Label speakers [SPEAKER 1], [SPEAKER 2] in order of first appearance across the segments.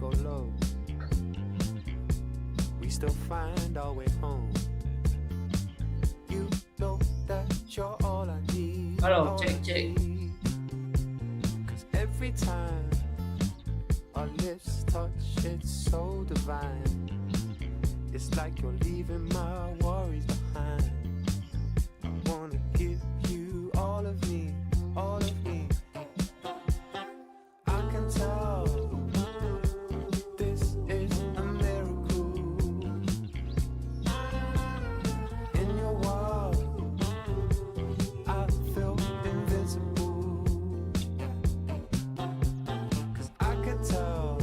[SPEAKER 1] go low, we still find our way home. You know that you're all I need.
[SPEAKER 2] Halo, cek.
[SPEAKER 1] Cause every time our lips touch, it's so divine. It's like you're leaving my worries behind. I wanna give you all of me, all of me. I can tell this is a miracle. In your world, I feel invincible. Cause I can tell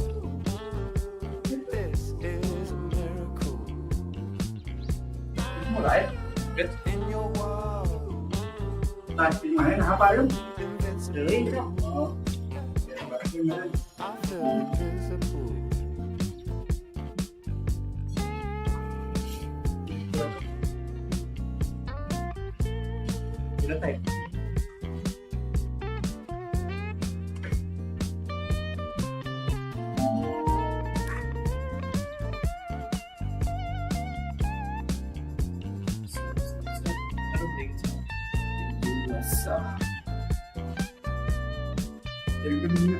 [SPEAKER 1] this is a miracle.
[SPEAKER 3] Mulai.
[SPEAKER 1] In your world,
[SPEAKER 3] Tadi main apa yuk?
[SPEAKER 1] invincible.
[SPEAKER 3] Oh. Gimana?
[SPEAKER 1] I feel invincible.
[SPEAKER 3] Udah teh. Jadi begini.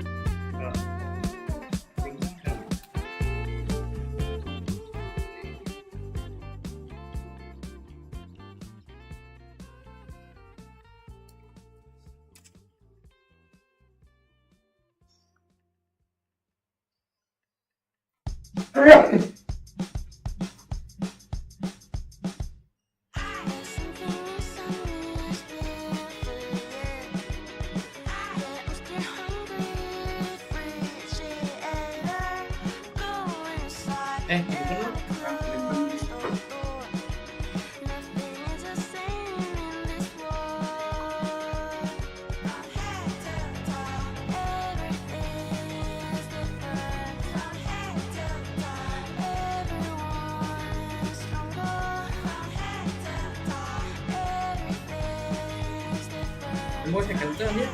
[SPEAKER 2] Gue saya kenceng ya.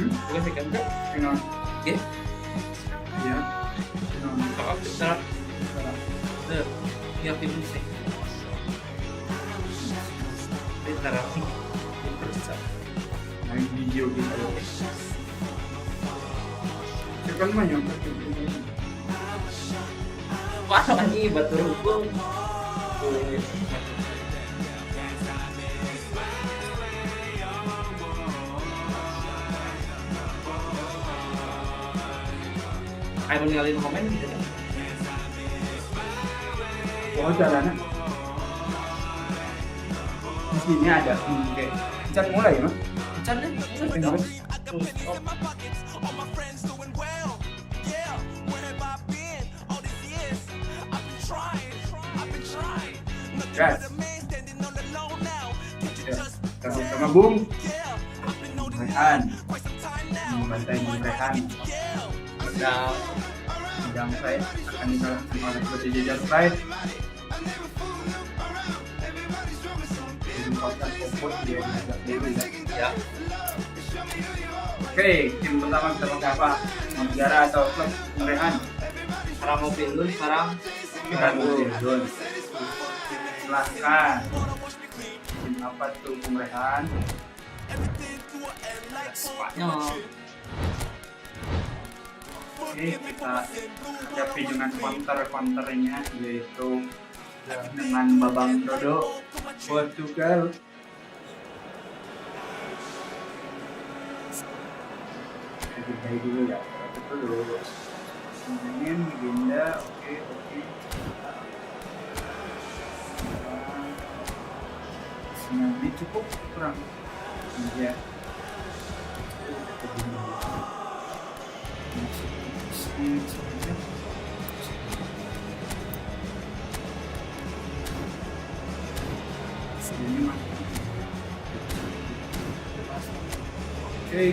[SPEAKER 2] Gue saya kenceng.
[SPEAKER 3] Dengan
[SPEAKER 2] Ya.
[SPEAKER 3] ya. Dengan
[SPEAKER 2] Maaf, salah. Tuh, nyiapin dulu sih. Bentar aku.
[SPEAKER 3] main video gitu. Sekarang mah yang
[SPEAKER 2] Wah, ini batu rukun. Ayo ninggalin komen gitu kan.
[SPEAKER 3] oh jalannya di sini ada kayak cat mulai ya mas.
[SPEAKER 2] Bercanda,
[SPEAKER 3] Bener. Gas. Ya, sama Bung Rehan membantai Bung Rehan
[SPEAKER 2] udah
[SPEAKER 3] sedang saya akan dikalahkan oleh Batujajar Pride menempatkan kompos dia tidak dulu ya.
[SPEAKER 2] ya.
[SPEAKER 3] Oke, tim pertama kita pakai apa? Negara atau klub Bung Rehan?
[SPEAKER 2] Sekarang mau pilih sekarang
[SPEAKER 3] Kita Bung silahkan. Tim apa tuh Bung Rehan?
[SPEAKER 2] Spanyol.
[SPEAKER 3] Oke, kita hadapi dengan counter-counternya yaitu dengan Babang Dodo Portugal. Kita dulu ya, kita dulu. Ingin Ginda, oke. Ini cukup kurang. Iya. Oke,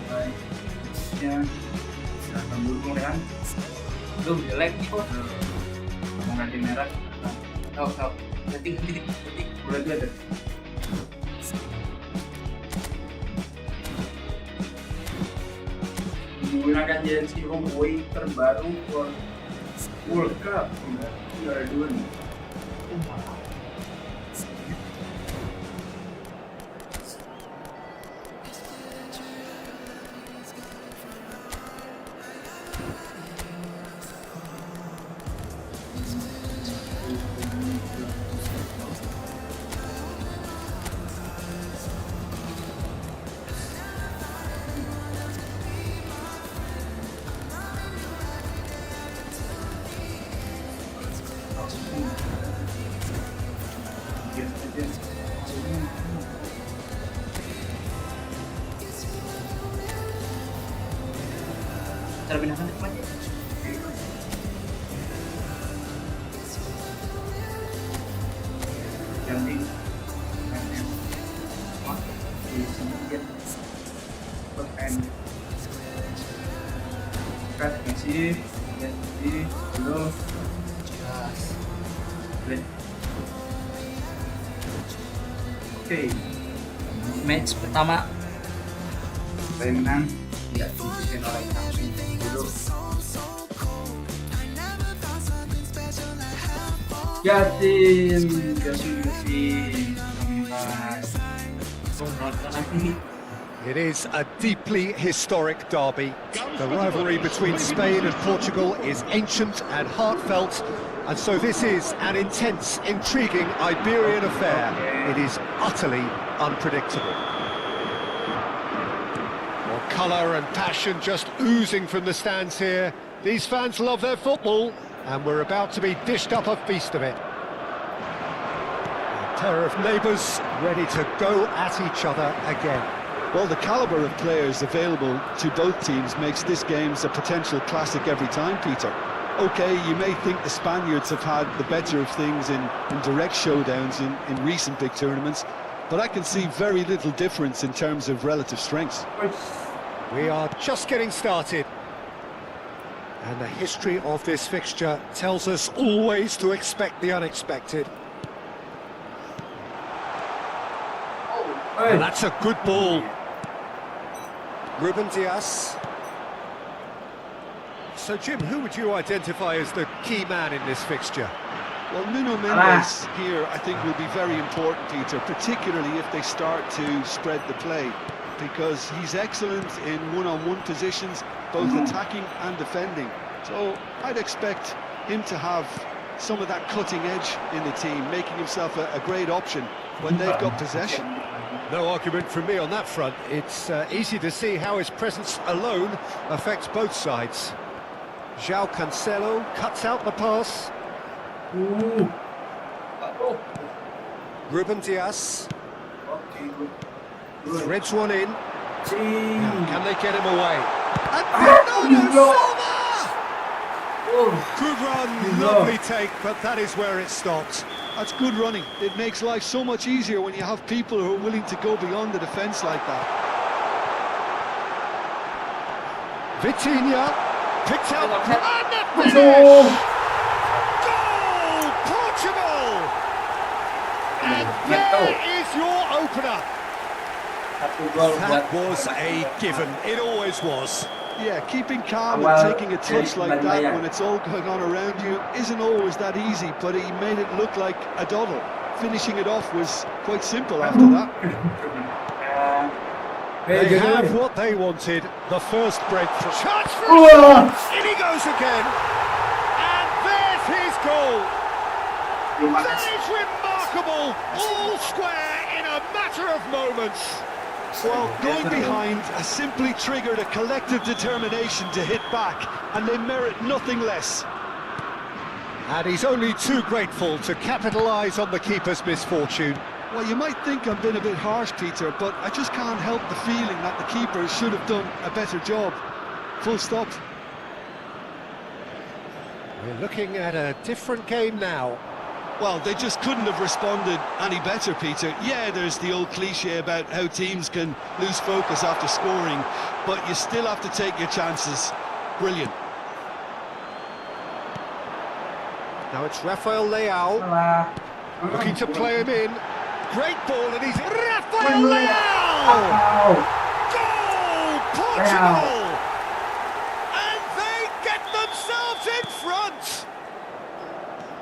[SPEAKER 3] mulai ya. Silakan dulu Bung Rehan.
[SPEAKER 2] Belum jelek nih kok.
[SPEAKER 3] Kamu ganti merah.
[SPEAKER 2] Tahu. Ganti.
[SPEAKER 3] Udah dia ada. Menggunakan jersey home away terbaru World Cup you are doing.
[SPEAKER 2] Cara pindahkan depan ya.
[SPEAKER 3] Ganti di sini dia back end cut ngasih ganti dulu play. Oke,
[SPEAKER 2] Match pertama.
[SPEAKER 3] menang tidak dibikin oleh kami dulu. Gatin.
[SPEAKER 4] It is a deeply historic derby. The rivalry between Spain and Portugal is ancient and heartfelt, and so this is an intense, intriguing Iberian affair. It is utterly unpredictable. More colour and passion just oozing from the stands here. These fans love their football, and we're about to be dished up a feast of it. A pair of neighbours ready to go at each other again.
[SPEAKER 5] Well, the calibre of players available to both teams makes this game a potential classic every time, Peter. OK, you may think the Spaniards have had the better of things in direct showdowns in recent big tournaments, but I can see very little difference in terms of relative strengths.
[SPEAKER 4] We are just getting started. And the history of this fixture tells us always to expect the unexpected. And that's a good ball. Ruben Dias. So, Jim, who would you identify as the key man in this fixture?
[SPEAKER 5] Well, Nuno Mendes here, I think, will be very important, Peter, particularly if they start to spread the play, because he's excellent in one-on-one positions, both attacking and defending. So I'd expect him to have some of that cutting edge in the team, making himself a great option when they've got possession.
[SPEAKER 4] No argument from me on that front. It's easy to see how his presence alone affects both sides. João Cancelo cuts out the pass. Ruben Dias threads one in. Now, can they get him away? And Bernardo Silva! Good run, lovely take, but that is where it stops.
[SPEAKER 5] That's good running. It makes life so much easier when you have people who are willing to go beyond the defence like that.
[SPEAKER 4] Vitinha picked up and the finish! Goal, Portugal! And there is your opener. That was a given. It always was.
[SPEAKER 5] Yeah, keeping calm and taking a touch like that when it's all going on around you isn't always that easy, but he made it look like a doddle. Finishing it off was quite simple after that.
[SPEAKER 4] They have what they wanted, the first breakthrough. Chance for a shot! In he goes again! And there's his goal! That is remarkable! All square in a matter of moments!
[SPEAKER 5] Well, going behind has simply triggered a collective determination to hit back, and they merit nothing less.
[SPEAKER 4] And he's only too grateful to capitalise on the keeper's misfortune.
[SPEAKER 5] Well, you might think I'm being a bit harsh, Peter, but I just can't help the feeling that the keeper should have done a better job. Full stop.
[SPEAKER 4] We're looking at a different game now.
[SPEAKER 5] Well, they just couldn't have responded any better, Peter. Yeah, there's the old cliche about how teams can lose focus after scoring, but you still have to take your chances. Brilliant.
[SPEAKER 4] Now it's Rafael Leao, looking to play him in. Great ball, and he's Rafael Leao! Goal, Portugal! And they get themselves in in front!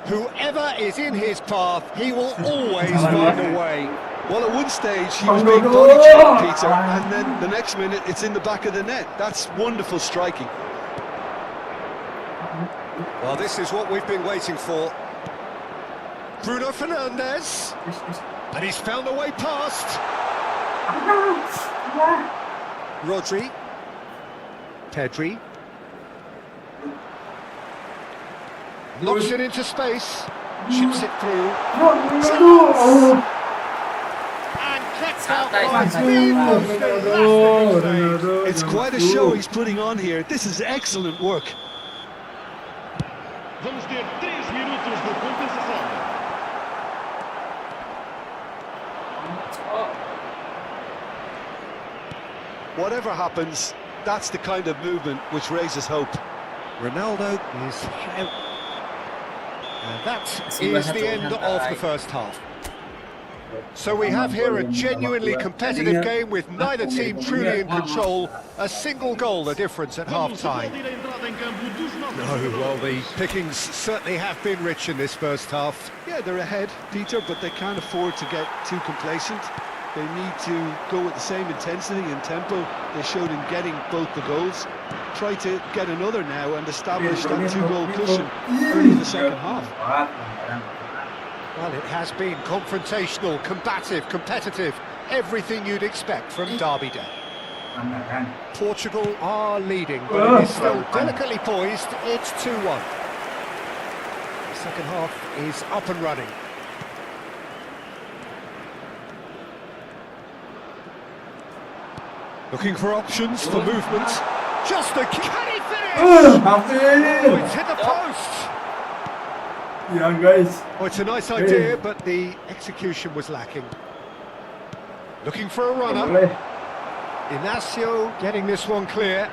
[SPEAKER 4] Whoever is in his path, he will always find a way.
[SPEAKER 5] Well, at one stage he was being body checked, Peter, and then the next minute it's in the back of the net. That's wonderful striking.
[SPEAKER 4] Well, this is what we've been waiting for. Bruno Fernandes, and he's found a way past. Rodri, Pedri, knocks it into space, chips it through, and gets out by seamlessly.
[SPEAKER 5] It's quite a show he's putting on here. This is excellent work.
[SPEAKER 6] Vamos ter 3 minutos de compensação.
[SPEAKER 5] Whatever happens, that's the kind of movement which raises hope.
[SPEAKER 4] Ronaldo is out. And that is the end of the first half. So we have here a genuinely competitive game with neither team truly in control. A single goal the difference at half-time. No, well, the pickings certainly have been rich in this first half.
[SPEAKER 5] Yeah, they're ahead, Peter, but they can't afford to get too complacent. They need to go with the same intensity and tempo they showed in getting both the goals. Try to get another now and establish that 2-goal cushion early in the second half.
[SPEAKER 4] Well, it has been confrontational, combative, competitive, everything you'd expect from Derby Day. Portugal are leading, but it is still delicately poised. It's 2-1. The second half is up and running. Looking for options for movement. Just a... Can he finish? Oh, it's hit the post!
[SPEAKER 3] Yeah, guys.
[SPEAKER 4] Oh, it's a nice idea, but the execution was lacking. Looking for a runner. Inacio getting this one clear.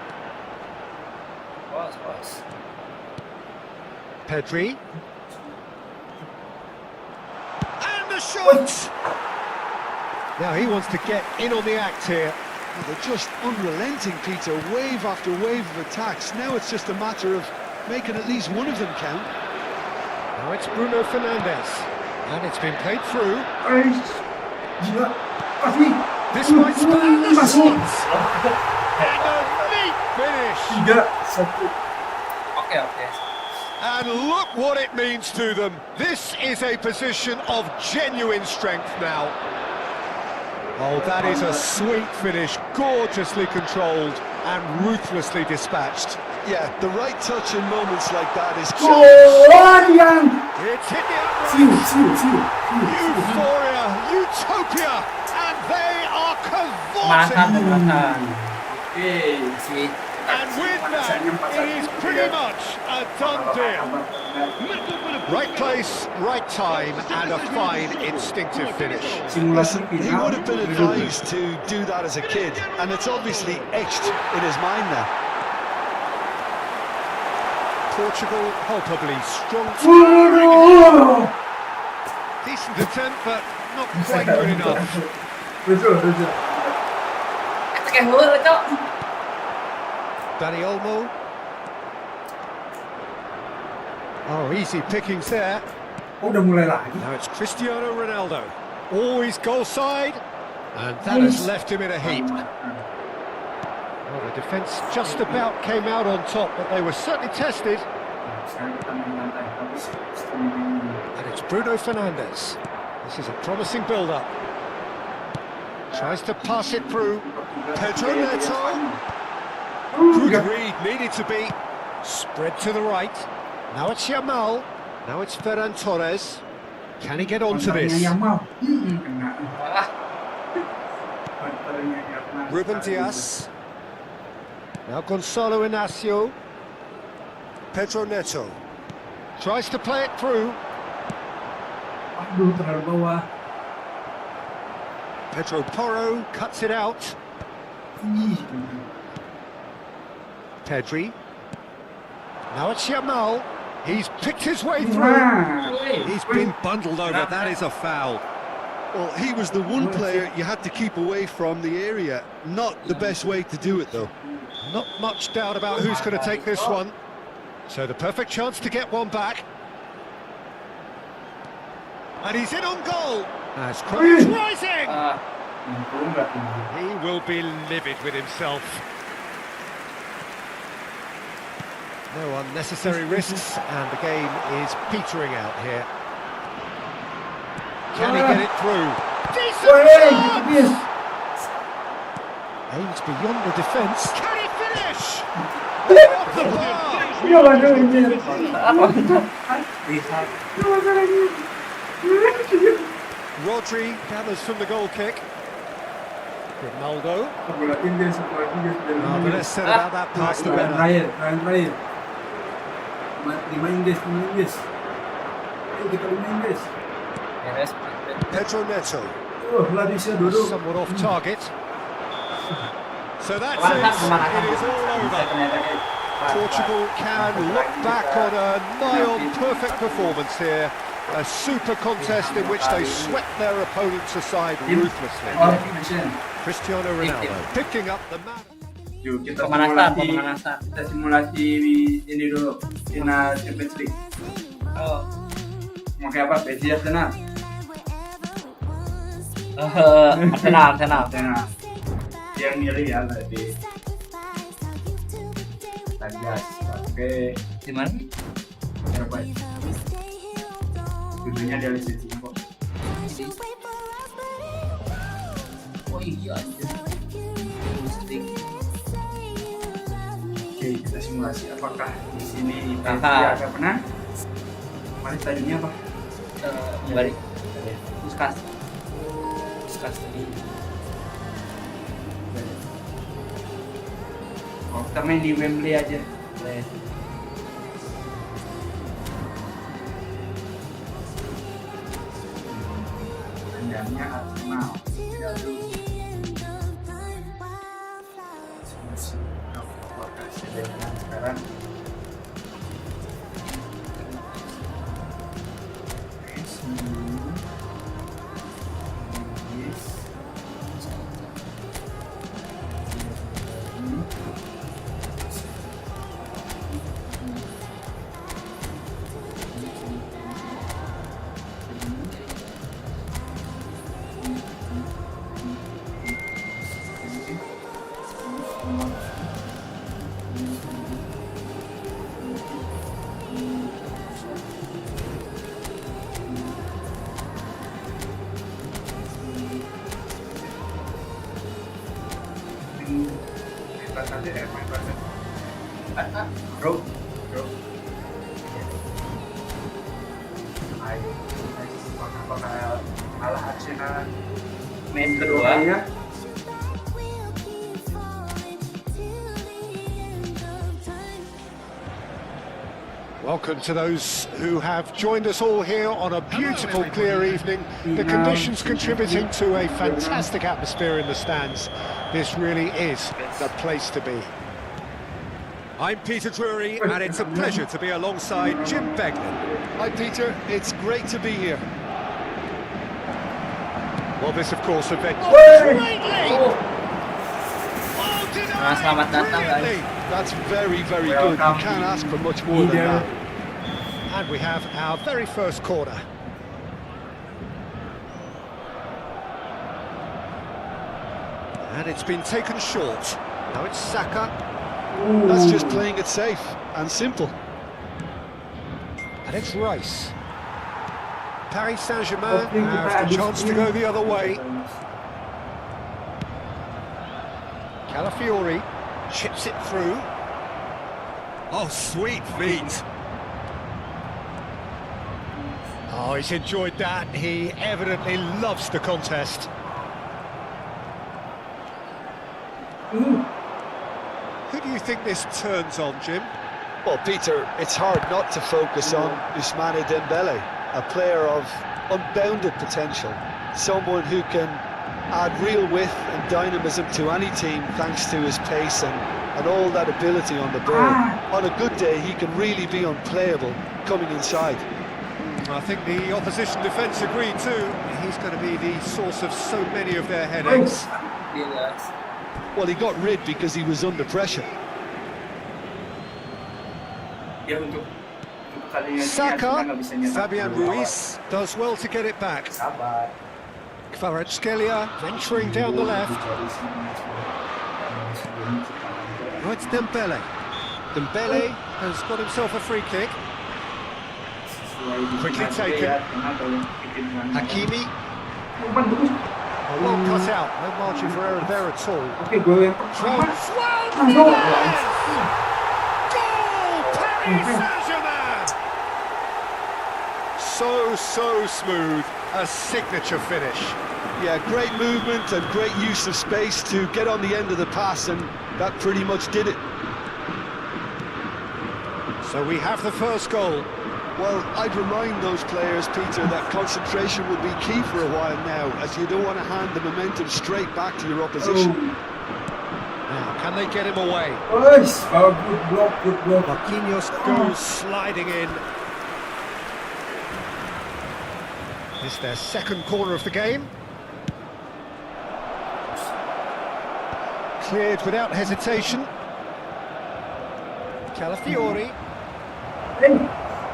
[SPEAKER 4] Pedri. And the shot! Now he wants to get in on the act here.
[SPEAKER 5] Well, they're just unrelenting, Peter, wave after wave of attacks. Now it's just a matter of making at least one of them count.
[SPEAKER 4] Now it's Bruno Fernandes, and it's been played through. This might span the shots! And a neat finish! And look what it means to them. This is a position of genuine strength now. Oh, that is a sweet finish, gorgeously controlled and ruthlessly dispatched.
[SPEAKER 5] Yeah, the right touch in moments like that is
[SPEAKER 4] It's hit the upright. Euphoria, utopia, and they are cavorting. And with that, it is pretty much a done deal. Right place, right time, and a fine instinctive finish.
[SPEAKER 5] Listen, he would have been advised to do that as a kid, and it's obviously etched in his mind now.
[SPEAKER 4] Portugal palpably strong. Decent attempt, but not quite good enough. Dani Olmo. Oh, easy pickings there. Now it's Cristiano Ronaldo. Oh, he's goal side. And that has left him in a heap. Well, the defence just about came out on top, but they were certainly tested. And it's Bruno Fernandes. This is a promising build-up. Tries to pass it through. Pedro Neto. Good read, needed to be. Spread to the right. Now it's Yamal. Now it's Ferran Torres. Can he get onto this? Ruben Dias. Now Gonzalo Inacio. Pedro Neto. Tries to play it through. Pedro Porro cuts it out. Pedri. Now it's Yamal. He's picked his way through. He's been bundled over. That is a foul.
[SPEAKER 5] Well, he was the one player you had to keep away from the area. Not the best way to do it, though.
[SPEAKER 4] Not much doubt about who's going to take this one. So the perfect chance to get one back. And he's in on goal. As crowds rising.
[SPEAKER 3] Nyemplung nggak tinggi.
[SPEAKER 4] He will be livid with himself. No unnecessary risks, and the game is petering out here. Can he get it through? Decent shot!
[SPEAKER 3] Yes.
[SPEAKER 4] Aims beyond the defence. Can he finish? Off the bar!
[SPEAKER 3] Lihat.
[SPEAKER 4] Rodri gathers from the goal kick. Ronaldo.
[SPEAKER 3] Bola Inggris, bola Inggris dari
[SPEAKER 4] Oh, but less said about that pass, the better.
[SPEAKER 3] terakhir. 5 Inggris. Ayo kita 5 Inggris.
[SPEAKER 4] Pedro Neto.
[SPEAKER 3] Lah bisa duduk.
[SPEAKER 4] Somewhat off target. So that's it. It is all over. Portugal can look back on a nigh-on perfect performance here. A super contest in which they swept their opponents aside ruthlessly. Cristiano Ronaldo picking up the man.
[SPEAKER 3] Yuk kita
[SPEAKER 2] Pemanasan.
[SPEAKER 3] Kita simulasi ini dulu. Final Champions League.
[SPEAKER 2] Oh.
[SPEAKER 3] Mau kayak apa? PSG Arsenal.
[SPEAKER 2] Arsenal.
[SPEAKER 3] Yang milih ya tadi. Tagas. Oke.
[SPEAKER 2] Di mana?
[SPEAKER 3] Berapa? Judulnya dia list kok.
[SPEAKER 2] Oh iya.
[SPEAKER 3] Oke, kita simulasi apakah di sini PSG
[SPEAKER 2] Aha.
[SPEAKER 3] akan menang? Kemarin stadionnya apa?
[SPEAKER 2] Balik. Puskas tadi.
[SPEAKER 3] Oh, kita main di Wembley aja.
[SPEAKER 2] Boleh.
[SPEAKER 3] Tandangnya Arsenal. Tidak dulu. Apakah sedangkan sekarang? Bro. Ayo, apakah kalah Arsenal main kedua ya?
[SPEAKER 4] Welcome to those who have joined us all here on a beautiful, clear evening. The conditions contributing to a fantastic atmosphere in the stands. This really is the place to be. I'm Peter Drury, and it's a pleasure to be alongside Jim Beglin.
[SPEAKER 5] Hi, Peter. It's great to be here.
[SPEAKER 4] Well, this, of course, event...
[SPEAKER 2] Selamat datang guys.
[SPEAKER 5] That's very, very good. You can't ask for much more than that.
[SPEAKER 4] And we have our very first corner. And it's been taken short. Now it's Saka.
[SPEAKER 5] That's just playing it safe and simple.
[SPEAKER 4] And it's Rice. Paris Saint-Germain has the chance to go the other way. Calafiori chips it through. Oh, sweet feet. Oh, he's enjoyed that. He evidently loves the contest. Who do you think this turns on, Jim?
[SPEAKER 5] Well, Peter, it's hard not to focus on Ousmane Dembele, a player of unbounded potential, someone who can add real width and dynamism to any team thanks to his pace and all that ability on the ball. On a good day, he can really be unplayable coming inside.
[SPEAKER 4] I think the opposition defence agreed too. He's going to be the source of so many of their headaches.
[SPEAKER 5] Well, he got rid because he was under pressure.
[SPEAKER 3] ya untuk pertandingan ini
[SPEAKER 4] Saka,
[SPEAKER 3] Arsenal nggak bisa nyetak
[SPEAKER 4] Fabian
[SPEAKER 3] gol awal.
[SPEAKER 4] Ruiz does well to get it back.
[SPEAKER 3] Sabar.
[SPEAKER 4] Kvaratskhelia venturing down the left. Oh, it's Dembele. Dembele has got himself a free kick. Quickly taken. Hakimi. A well cut out. No margin for error there at all.
[SPEAKER 3] Oke, gue yang
[SPEAKER 4] Trans-
[SPEAKER 3] Goal!
[SPEAKER 4] Goal! Paris Saint-Germain! So smooth. A signature finish.
[SPEAKER 5] Yeah, great movement and great use of space to get on the end of the pass, and that pretty much did it.
[SPEAKER 4] So we have the first goal.
[SPEAKER 5] Well, I'd remind those players, Peter, that concentration will be key for a while now, as you don't want to hand the momentum straight back to your opposition.
[SPEAKER 4] Now, can they get him away?
[SPEAKER 3] Guys, good block.
[SPEAKER 4] Marquinhos goes sliding in. It's their second corner of the game. Cleared without hesitation. Calafiori.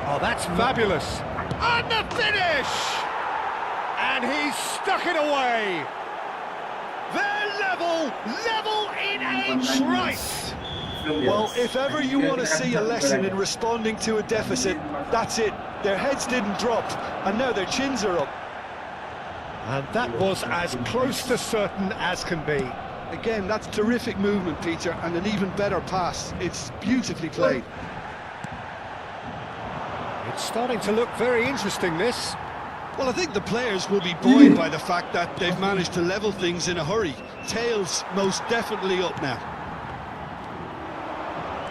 [SPEAKER 4] Oh, that's fabulous. And the finish! And he's stuck it away. They're level in a trice.
[SPEAKER 5] Well, if ever you want to see a lesson in responding to a deficit, that's it. Their heads didn't drop, and now their chins are up.
[SPEAKER 4] And that was as close to certain as can be.
[SPEAKER 5] Again, that's terrific movement, Peter, and an even better pass. It's beautifully played.
[SPEAKER 4] It's starting to look very interesting, this.
[SPEAKER 5] Well, I think the players will be buoyed by the fact that they've managed to level things in a hurry. Tails most definitely up now.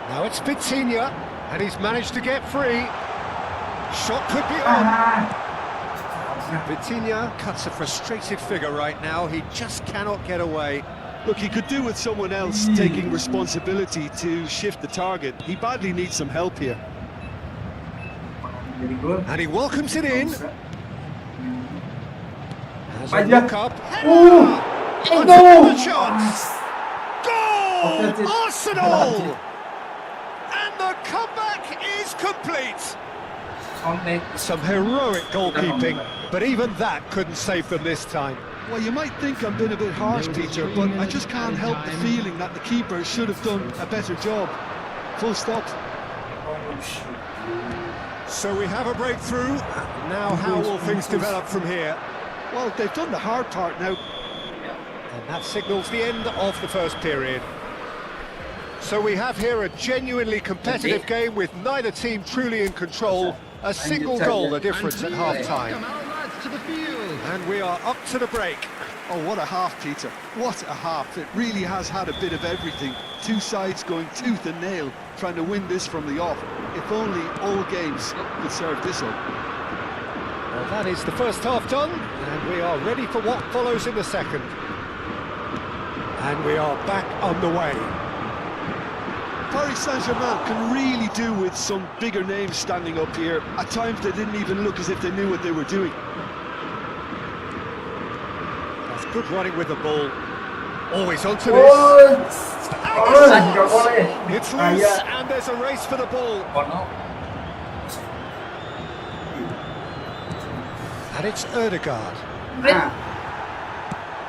[SPEAKER 4] Now it's Vitinha, and he's managed to get free. Shot could be on. Vitinha cuts a frustrated figure right now. He just cannot get away.
[SPEAKER 5] Look, he could do with someone else taking responsibility to shift the target. He badly needs some help here.
[SPEAKER 4] And he welcomes it in. Has a
[SPEAKER 3] Aja.
[SPEAKER 4] look up.
[SPEAKER 3] Oh,
[SPEAKER 4] Another chance. Goal! Arsenal! And the comeback is complete. Some heroic goalkeeping, but even that couldn't save them this time.
[SPEAKER 5] Well, you might think I'm being a bit harsh, Peter, but I just can't help the feeling that the keeper should have done a better job. Full stop.
[SPEAKER 4] So we have a breakthrough. Now how will things develop from here?
[SPEAKER 5] Well, they've done the hard part now.
[SPEAKER 4] And that signals the end of the first period. So we have here a genuinely competitive game with neither team truly in control. A single goal the difference at half-time. And we are up to the break.
[SPEAKER 5] Oh, what a half, Peter. What a half. It really has had a bit of everything. Two sides going tooth and nail, trying to win this from the off. If only all games could serve this up.
[SPEAKER 4] Well, that is the first half done, and we are ready for what follows in the second. And we are back underway.
[SPEAKER 5] Paris Saint-Germain can really do with some bigger names standing up here. At times they didn't even look as if they knew what they were doing.
[SPEAKER 4] That's good running with the ball. Always onto this. It's loose, and there's a race for the ball. And it's Ødegaard.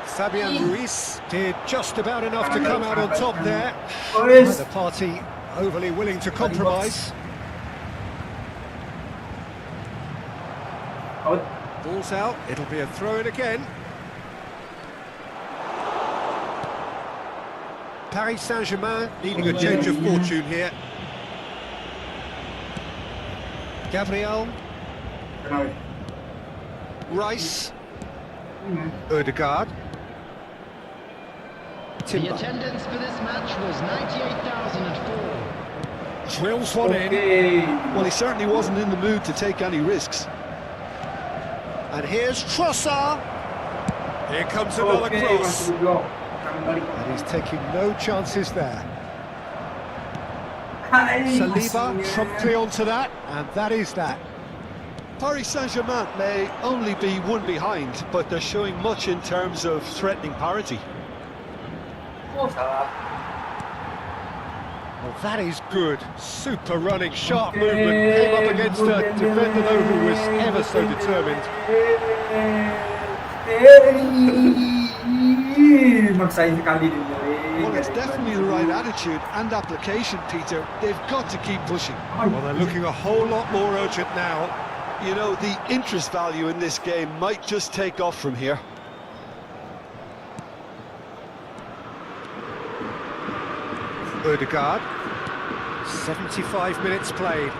[SPEAKER 4] Fabian Ruiz did just about enough to come out on top there. Neither party overly willing to compromise. Ball's out, it'll be a throw-in again. Paris Saint-Germain needing a change of fortune here. Gabriel. Rice. Ødegaard.
[SPEAKER 7] The
[SPEAKER 4] Timber.
[SPEAKER 7] attendance for this match was 98,004.
[SPEAKER 4] Drills one in.
[SPEAKER 5] Well, he certainly wasn't in the mood to take any risks.
[SPEAKER 4] And here's Trossard. Here comes another cross. And he's taking no chances there. Saliba promptly onto that, and that is that.
[SPEAKER 5] Paris Saint-Germain may only be one behind, but they're showing much in terms of threatening parity.
[SPEAKER 4] Well, Well, that is good. Super running, sharp movement. Came up against a defender, though, who was ever so determined.
[SPEAKER 3] Maksain sekali dia.
[SPEAKER 5] Well, it's definitely the right attitude and application, Peter. They've got to keep pushing.
[SPEAKER 4] Well, they're looking a whole lot more urgent now.
[SPEAKER 5] You know, the interest value in this game might just take off from here.
[SPEAKER 4] Odegaard. 75 minutes played.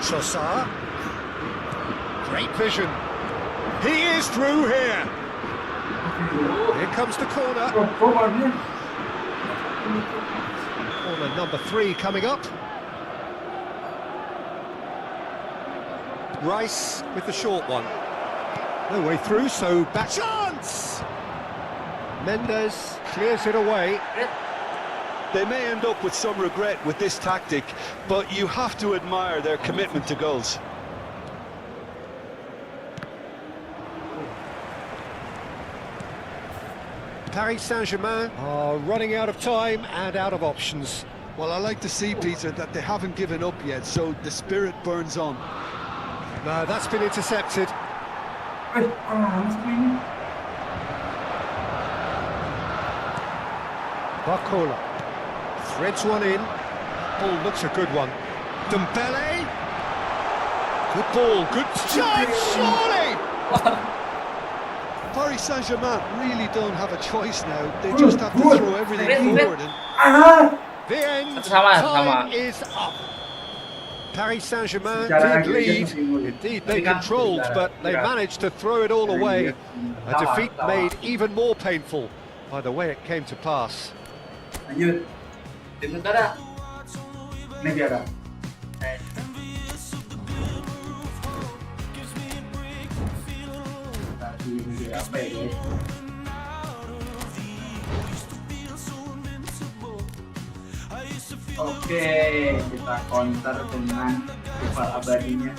[SPEAKER 4] Trossard. Great vision. He is through here. Here comes the corner. Corner number 3 coming up. Rice with the short one. No way through, so back chance! Mendes clears it away.
[SPEAKER 5] They may end up with some regret with this tactic, but you have to admire their commitment to goals.
[SPEAKER 4] Paris Saint-Germain are running out of time and out of options.
[SPEAKER 5] Well, I like to see, Peter, that they haven't given up yet, so the spirit burns on.
[SPEAKER 4] No, that's been intercepted. Barcola threads one in. Ball looks a good one. Dembele. Good ball, good chance, surely!
[SPEAKER 5] Paris Saint-Germain really don't have a choice now. They just have to throw everything forward. And
[SPEAKER 4] The end
[SPEAKER 2] Sama.
[SPEAKER 4] time is up. Paris Saint-Germain did lead. Indeed, they controlled, but they managed to throw it all away. A defeat made even more painful by the way it came to pass.
[SPEAKER 3] Lanjut. Tim saudara. Ini dia ada. Ini apa ya guys? Oke, kita counter dengan rival abadinya.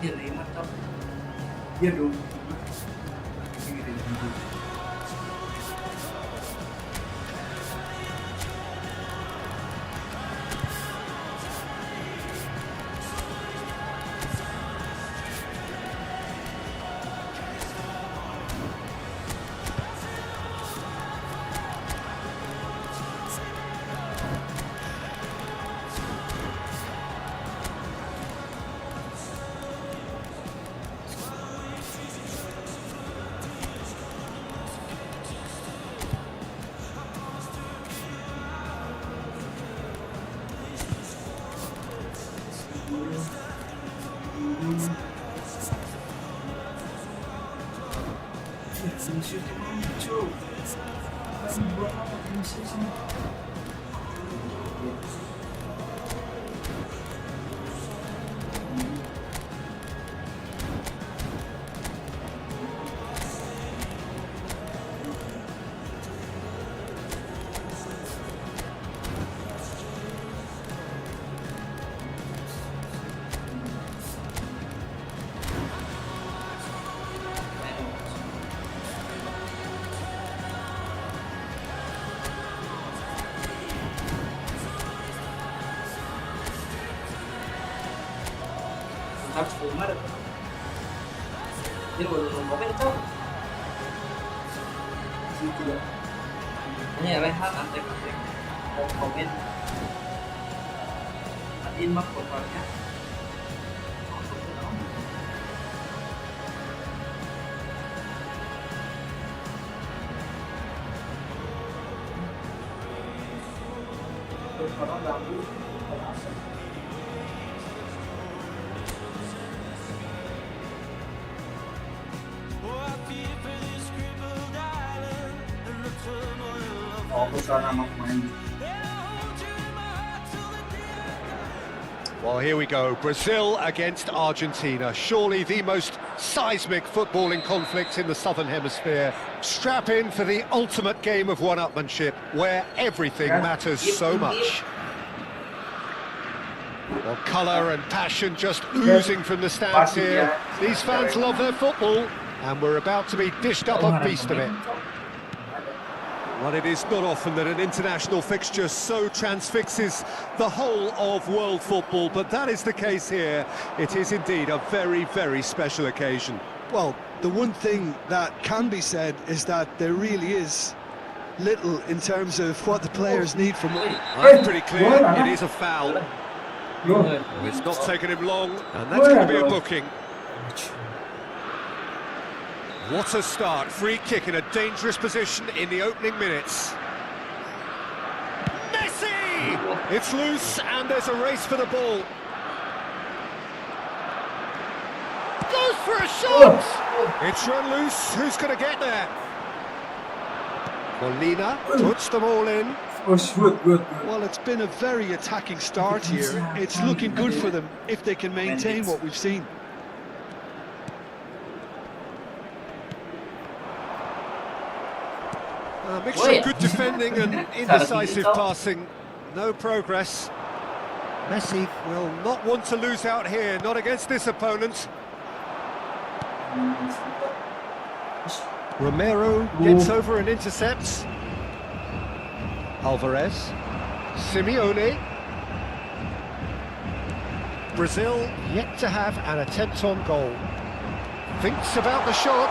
[SPEAKER 3] Iya. Dia mantap. Dia dong. Harus Umar. Dia baru komen kok. Situ ya. Hanya rehat antek-antek. Komen. Adin mah koparnya. Terus orang ganggu.
[SPEAKER 4] Well, here we go. Brazil against Argentina. Surely the most seismic footballing conflict in the Southern Hemisphere. Strap in for the ultimate game of one-upmanship, where everything matters so much. Well, colour and passion just oozing from the stands here. These fans love their football, and we're about to be dished up a feast of it. Well, it is not often that an international fixture so transfixes the whole of world football, but that is the case here. It is indeed a very, very special occasion.
[SPEAKER 5] Well, the one thing that can be said is that there really is little in terms of what the players need from it.
[SPEAKER 4] That's pretty clear, it is a foul. It's not taken him long, and that's going to be a booking. What a start, free kick in a dangerous position in the opening minutes. Messi! It's loose, and there's a race for the ball. Goes for a shot! It's run loose, who's going to get there? Molina puts them all in.
[SPEAKER 5] Well, it's been a very attacking start here. It's looking good for them if they can maintain what we've seen.
[SPEAKER 4] A mixture of good defending and indecisive passing. No progress. Messi will not want to lose out here, not against this opponent. Romero gets over and intercepts. Alvarez. Simeone. Brazil yet to have an attempt on goal. Thinks about the shot.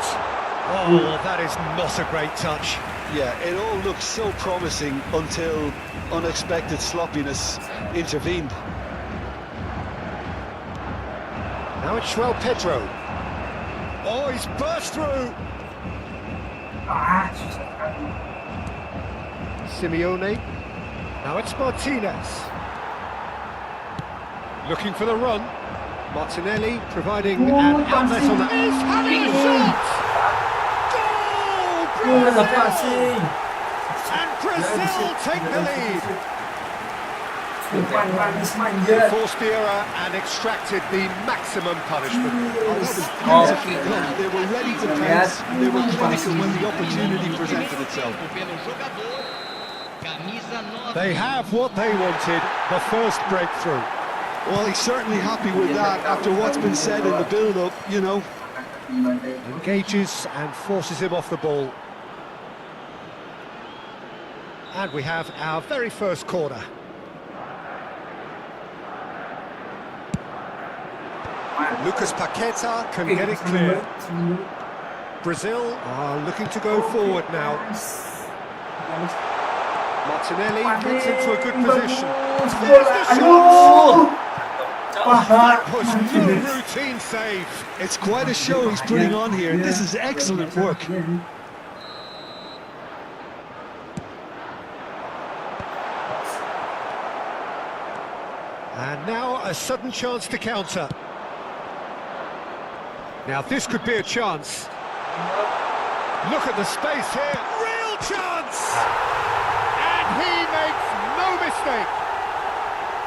[SPEAKER 4] Oh, that is not a great touch.
[SPEAKER 5] Yeah, it all looked so promising until unexpected sloppiness intervened.
[SPEAKER 4] Now it's João Pedro. Oh, he's burst through. Simeone. Now it's Martinez. Looking for the run. Martinelli providing an outlet on that. He's having a shot! Goal! Brazil! And Brazil take the lead. They forced the error and extracted the maximum punishment.
[SPEAKER 5] They were ready to pounce. They were clinical when the opportunity presented itself.
[SPEAKER 4] They have what they wanted, the first breakthrough.
[SPEAKER 5] Well, he's certainly happy with that after what's been said in the build-up, you know.
[SPEAKER 4] Engages and forces him off the ball. And we have our very first corner. Lucas Paqueta can get it clear. Brazil are looking to go forward now. Martinelli gets into a good position. There's the shot! That was no routine save.
[SPEAKER 5] It's quite a show he's putting on here. This is excellent work.
[SPEAKER 4] And now a sudden chance to counter. Now this could be a chance. Look at the space here. Real chance! And he makes no mistake.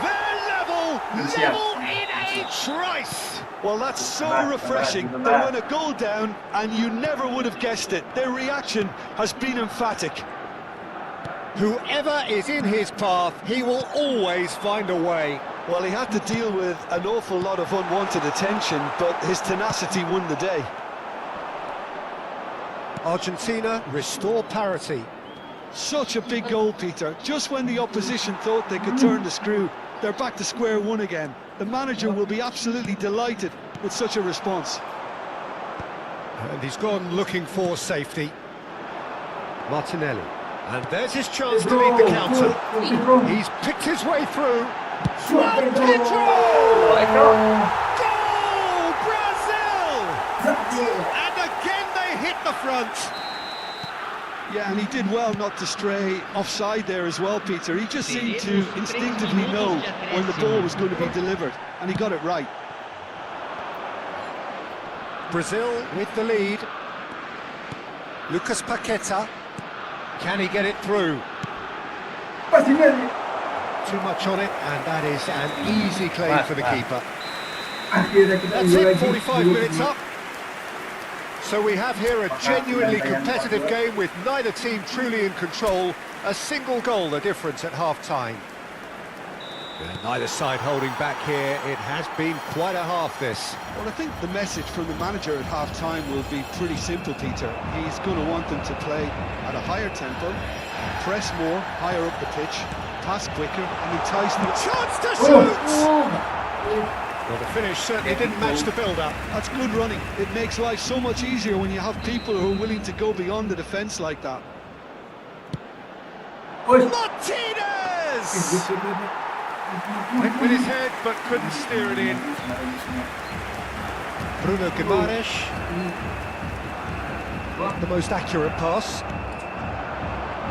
[SPEAKER 4] They're level in a trice.
[SPEAKER 5] Well, that's so refreshing. They went a goal down and you never would have guessed it. Their reaction has been emphatic.
[SPEAKER 4] Whoever is in his path, he will always find a way.
[SPEAKER 5] Well, he had to deal with an awful lot of unwanted attention, but his tenacity won the day.
[SPEAKER 4] Argentina restore parity.
[SPEAKER 5] Such a big goal, Peter. Just when the opposition thought they could turn the screw, they're back to square one again. The manager will be absolutely delighted with such a response.
[SPEAKER 4] And he's gone looking for safety. Martinelli. And there's his chance to lead the counter. He's picked his way through. João Pedro! Goal! Brazil! And again they hit the front.
[SPEAKER 5] Yeah, and he did well not to stray offside there as well, Peter. He just seemed to instinctively know when the ball was going to be delivered, and he got it right.
[SPEAKER 4] Brazil with the lead. Lucas Paqueta. Can he get it through? Too much on it, and that is an easy claim for the keeper. That's it, 45 minutes up. So we have here a genuinely competitive game with neither team truly in control. A single goal the difference at half-time. Neither side holding back here. It has been quite a half, this.
[SPEAKER 5] Well, I think the message from the manager at half-time will be pretty simple, Peter. He's going to want them to play at a higher tempo, press more, higher up the pitch, pass quicker, and entice them.
[SPEAKER 4] Chance to shoot! Well, the finish certainly didn't match the build-up.
[SPEAKER 5] That's good running. It makes life so much easier when you have people who are willing to go beyond the defence like that.
[SPEAKER 4] Martinez! Went with his head, but couldn't steer it in. Bruno Guimaraes. The most accurate pass.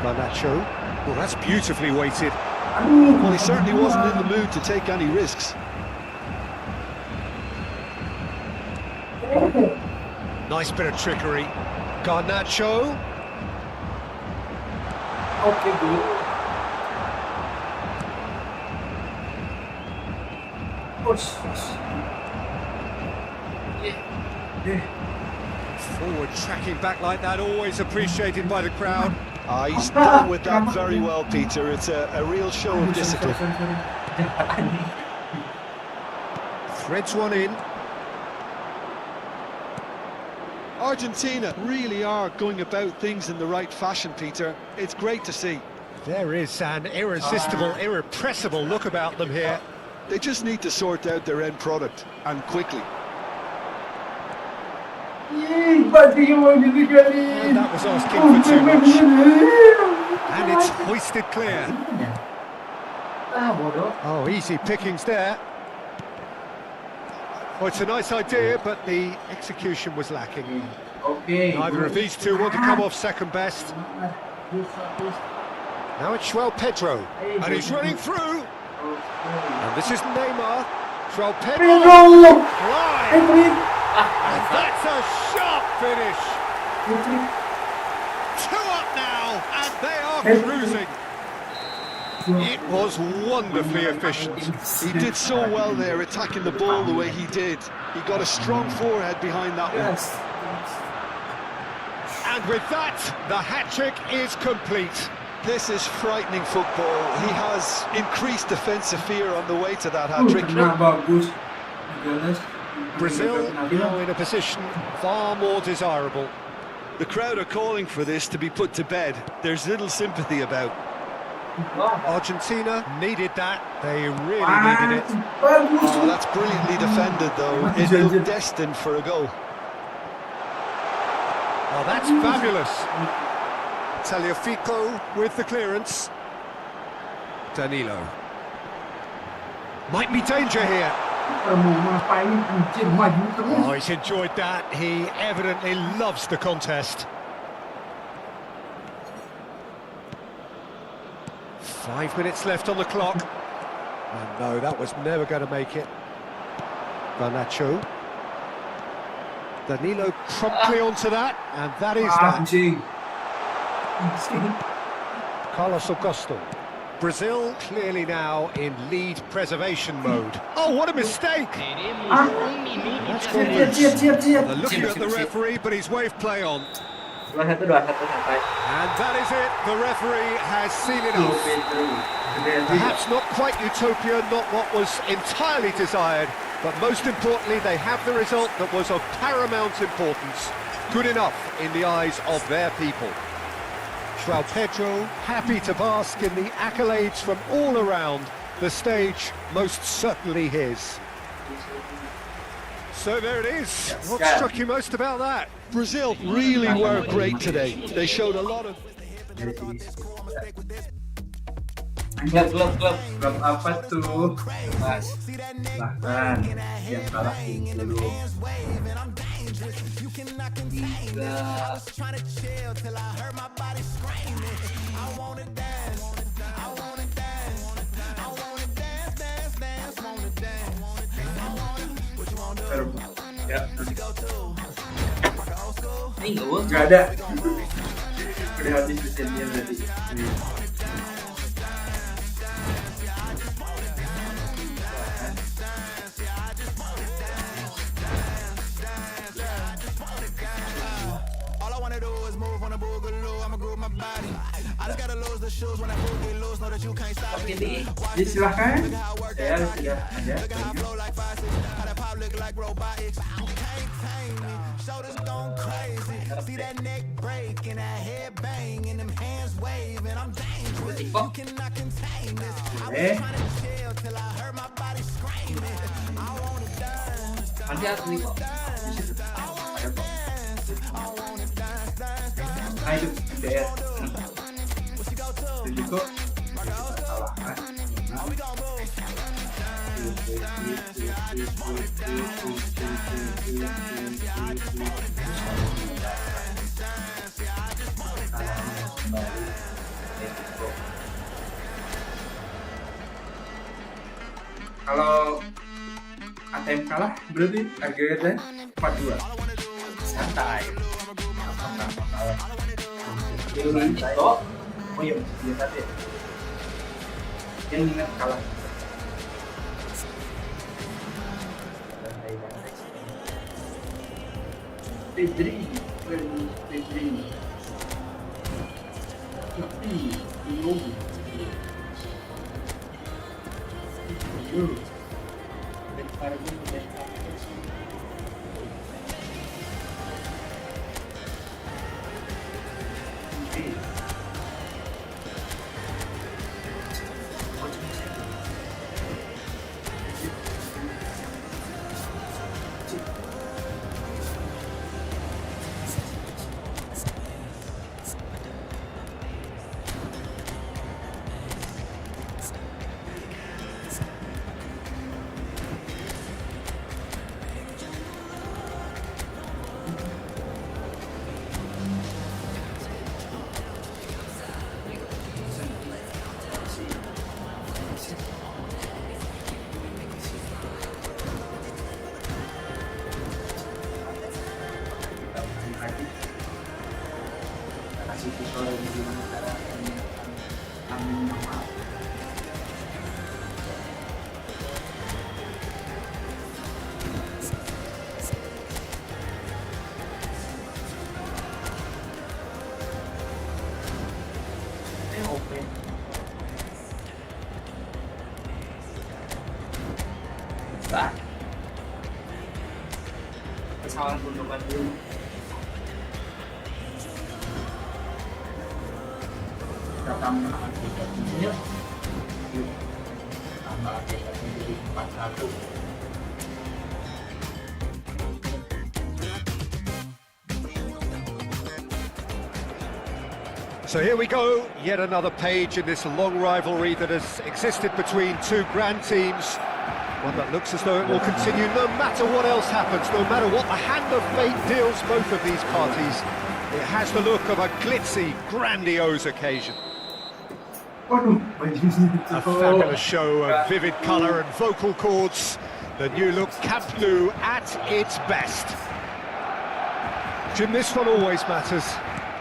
[SPEAKER 4] Garnacho. Well, that's beautifully weighted.
[SPEAKER 5] Well, he certainly wasn't in the mood to take any risks.
[SPEAKER 4] Nice bit of trickery. Garnacho.
[SPEAKER 2] Okay, good.
[SPEAKER 4] Forward tracking back like that, always appreciated by the crowd.
[SPEAKER 5] He's dealt with that very well, Peter. It's a real show of discipline.
[SPEAKER 4] Threads one in.
[SPEAKER 5] Argentina really are going about things in the right fashion, Peter. It's great to see.
[SPEAKER 4] There is an irresistible, irrepressible look about them here.
[SPEAKER 5] They just need to sort out their end product, and quickly.
[SPEAKER 4] And that was asking for too much. And it's hoisted clear. Oh, easy pickings there. Well, it's a nice idea, but the execution was lacking. Neither of these two want to come off second best. Now it's João Pedro, and he's running through. And this is Neymar. João Pedro. Flying. And that's a sharp finish. 2 up now, and they are cruising. It was wonderfully efficient.
[SPEAKER 5] He did so well there, attacking the ball the way he did. He got a strong forehead behind that one.
[SPEAKER 4] And with that, the hat-trick is complete.
[SPEAKER 5] This is frightening football. He has increased defensive fear on the way to that hat-trick.
[SPEAKER 4] Brazil now in a position far more desirable.
[SPEAKER 5] The crowd are calling for this to be put to bed. There's little sympathy about.
[SPEAKER 4] Argentina needed that. They really needed it.
[SPEAKER 5] Oh, that's brilliantly defended, though. It looked destined for a goal.
[SPEAKER 4] Oh, that's fabulous. Tagliafico with the clearance. Danilo. Might be danger here. Oh, he's enjoyed that. He evidently loves the contest. 5 minutes left on the clock. And no, that was never going to make it. Garnacho. Danilo promptly onto that, and that is that. Carlos Augusto. Brazil clearly now in lead preservation mode. Oh, what a mistake! That's gone loose. They're looking at the referee, but he's waved play on. And that is it. The referee has seen it off. Perhaps not quite utopia, not what was entirely desired, but most importantly, they have the result that was of paramount importance. Good enough in the eyes of their people. João Pedro happy to bask in the accolades from all around. The stage most certainly his. So there it is. What struck you most about that?
[SPEAKER 5] Brazil really were great today. They showed a lot of...
[SPEAKER 2] Klub apa tuh? Mas, bahkan yang kalah dulu. Ya, nggak ada. Udah habis mesinnya berarti.
[SPEAKER 1] All I wanna do is move on a boogaloo. I'ma groove
[SPEAKER 3] Oke nih, jadi silahkan. Saya sudah ada TikTok. Boleh. Nanti harus nih kok. Di situ. Ada kok. Ayo, BS. Jadi kok salahkan. Kalau ATM kalah berarti harganya 42. Santai. Ini kok. Oh iya, dia tadi. Yang ingat kalah. Pedri. Kesalahan gundukan dulu. Kita tambahkan ini. Tambah jadi 41.
[SPEAKER 4] So here we go, yet another page in this long rivalry that has existed between two grand teams. One that looks as though it will continue no matter what else happens, no matter what the hand of fate deals both of these parties. It has the look of a glitzy, grandiose occasion. A fabulous show of vivid colour and vocal cords. The new look Camp Nou at its best. Jim, this one always matters.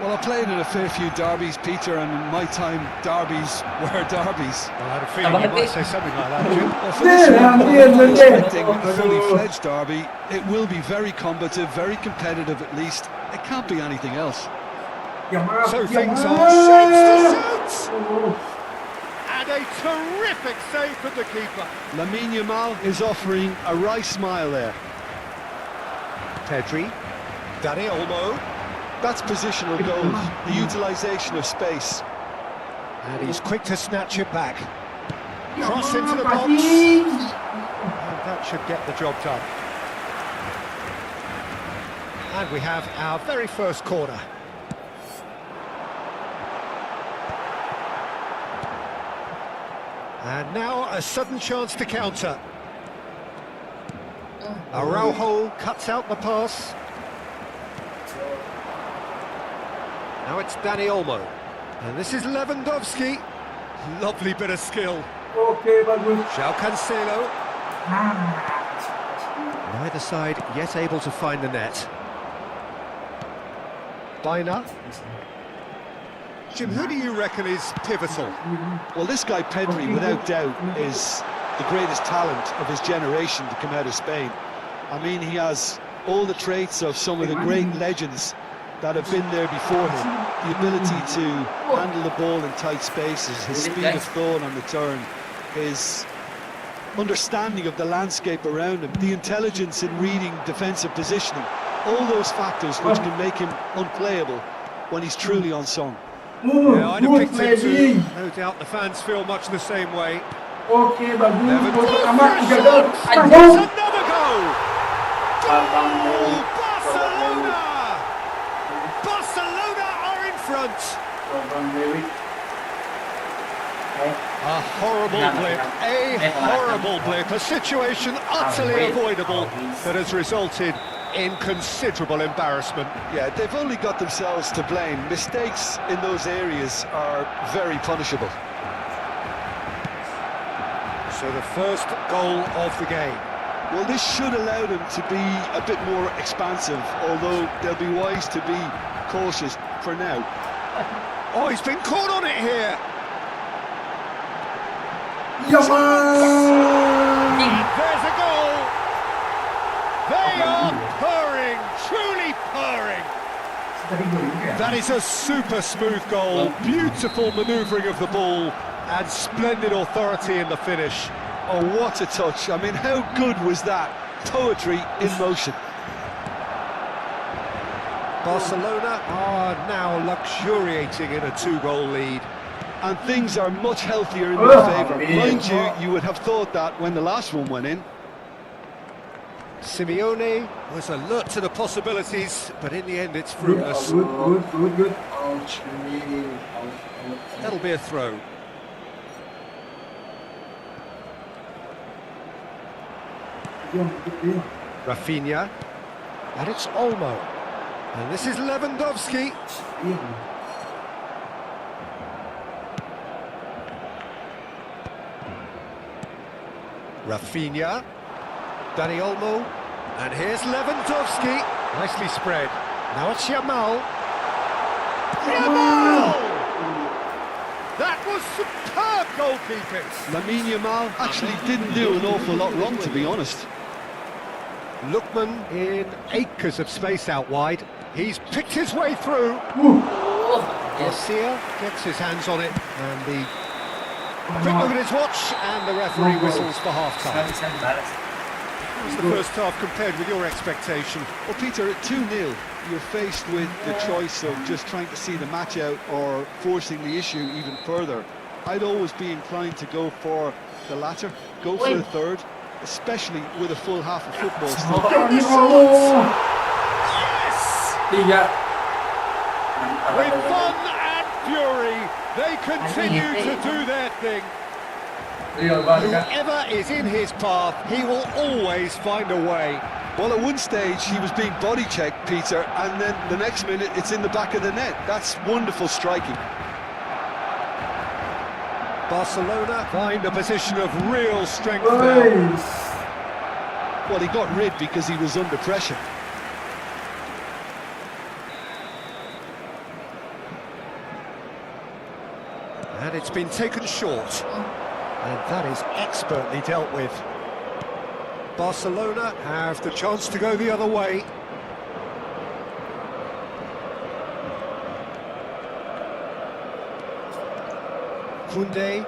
[SPEAKER 5] Well, I played in a fair few derbies, Peter, and in my time, derbies were derbies.
[SPEAKER 4] Well, I had a feeling you might say something like that, Jim.
[SPEAKER 5] Well, for this one, I'm expecting a fully fledged derby. It will be very combative, very competitive at least. It can't be anything else.
[SPEAKER 4] So things are shapes to suits! And a terrific save from the keeper.
[SPEAKER 5] Lamine Yamal is offering a wry smile there.
[SPEAKER 4] Pedri, Dani Olmo.
[SPEAKER 5] That's positional goals, the utilisation of space.
[SPEAKER 4] And he's quick to snatch it back. Cross into the box. And that should get the job done. And we have our very first corner. And now a sudden chance to counter. Araujo cuts out the pass. Now it's Dani Olmo. And this is Lewandowski. Lovely bit of skill. João Cancelo. Neither side yet able to find the net. Baina. Jim, who do you reckon is pivotal?
[SPEAKER 5] Well, this guy Pedri, without doubt, is the greatest talent of his generation to come out of Spain. I mean, he has all the traits of some of the great legends that have been there before him. The ability to handle the ball in tight spaces, his speed of thought on the turn, his understanding of the landscape around him, the intelligence in reading defensive positioning, all those factors which can make him unplayable when he's truly on song.
[SPEAKER 4] Yeah, I'd have picked him too. No doubt the fans feel much the same way.
[SPEAKER 3] Oke, bagus.
[SPEAKER 4] Never
[SPEAKER 3] Gol
[SPEAKER 4] took
[SPEAKER 3] pertama,
[SPEAKER 4] for a
[SPEAKER 3] 3 gol.
[SPEAKER 4] shot.
[SPEAKER 3] Aduh.
[SPEAKER 4] It's another goal! Goal! Barcelona! Barcelona are in front. A horrible blip, a horrible blip, a situation utterly avoidable that has resulted in considerable embarrassment.
[SPEAKER 5] Yeah, they've only got themselves to blame. Mistakes in those areas are very punishable.
[SPEAKER 4] So the first goal of the game.
[SPEAKER 5] Well, this should allow them to be a bit more expansive, although they'll be wise to be cautious for now.
[SPEAKER 4] Oh, he's been caught on it here.
[SPEAKER 3] Yaman.
[SPEAKER 4] There's a goal. They are purring, truly purring. That is a super smooth goal, beautiful manoeuvring of the ball and splendid authority in the finish.
[SPEAKER 5] Oh, what a touch. I mean, how good was that? Poetry in motion.
[SPEAKER 4] Barcelona are now luxuriating in a 2-goal lead.
[SPEAKER 5] And things are much healthier in their favour. Mind you, you would have thought that when the last one went in.
[SPEAKER 4] Simeone was alert to the possibilities, but in the end it's fruitless.
[SPEAKER 3] Good. Ouch.
[SPEAKER 4] That'll be a throw. Rafinha, and it's Olmo, and this is Lewandowski. Rafinha, Dani Olmo, and here's Lewandowski. Nicely spread. Now it's Yamal. Yamal! That was superb goalkeeping.
[SPEAKER 5] Lamine Yamal actually didn't do an awful lot wrong, to be honest.
[SPEAKER 4] Lookman in acres of space out wide. He's picked his way through. Garcia gets his hands on it, and the quick look at his watch, and the referee whistles for half-time. How's the first half compared with your expectation?
[SPEAKER 5] Well, Peter, at 2-0, you're faced with the choice of just trying to see the match out or forcing the issue even further. I'd always be inclined to go for the latter, go for the third, especially with a full half of football still.
[SPEAKER 4] Yes! With fun and fury, they continue to do their thing. Whoever is in his path, he will always find a way.
[SPEAKER 5] Well, at one stage he was being body checked, Peter, and then the next minute it's in the back of the net. That's wonderful striking.
[SPEAKER 4] Barcelona find a position of real strength now.
[SPEAKER 5] Well, he got rid because he was under pressure.
[SPEAKER 4] And it's been taken short. And that is expertly dealt with. Barcelona have the chance to go the other way. Koundé.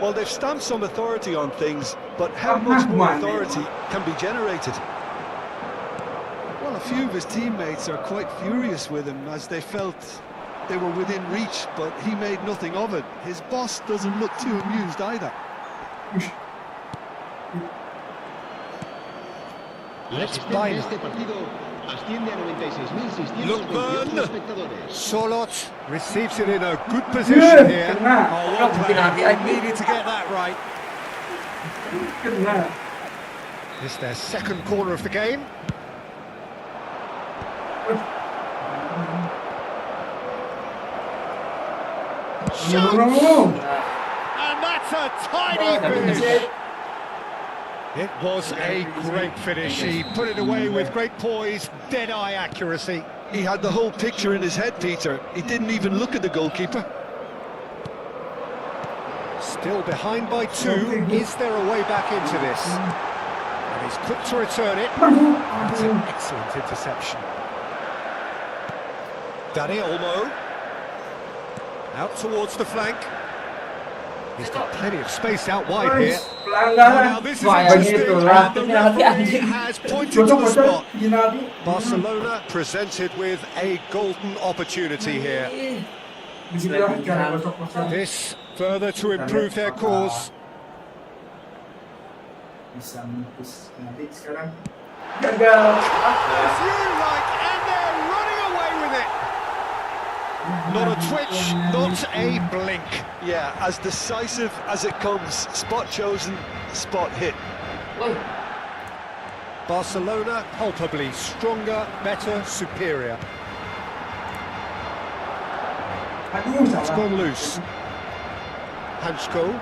[SPEAKER 5] Well, they've stamped some authority on things, but how much more authority can be generated? Well, a few of his teammates are quite furious with him as they felt they were within reach, but he made nothing of it. His boss doesn't look too amused either.
[SPEAKER 4] Let's buy it. Lookman. Solot receives it in a good position here. Oh, well played. They needed to get that right. It's their second corner of the game. Shot! And that's a tiny finish. It was a great finish. He put it away with great poise, dead-eye accuracy.
[SPEAKER 5] He had the whole picture in his head, Peter. He didn't even look at the goalkeeper.
[SPEAKER 4] Still behind by 2. Is there a way back into this? And he's quick to return it. That's an excellent interception. Danny Olmo. Out towards the flank. He's got plenty of space out wide here. Now this is interesting, and the referee has pointed to the spot. Barcelona presented with a golden opportunity here. This further to improve their cause.
[SPEAKER 3] Bisa menepis nanti sekarang
[SPEAKER 4] As you like, and they're running away with it. Not a twitch, not a blink.
[SPEAKER 5] Yeah, as decisive as it comes. Spot chosen, spot hit.
[SPEAKER 4] Barcelona palpably stronger, better, superior. It's gone loose. Hansko.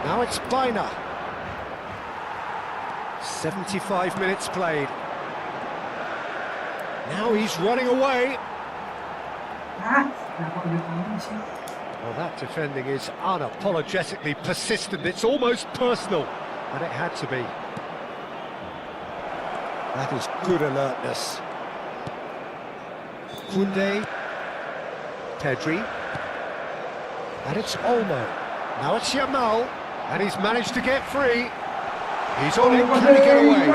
[SPEAKER 4] Now it's Bina. 75 minutes played. Now he's running away. Well, that defending is unapologetically persistent. It's almost personal, and it had to be. That is good alertness. Kunde. Pedri. And it's Olmo. Now it's Yamal, and he's managed to get free. He's on it, can he get away?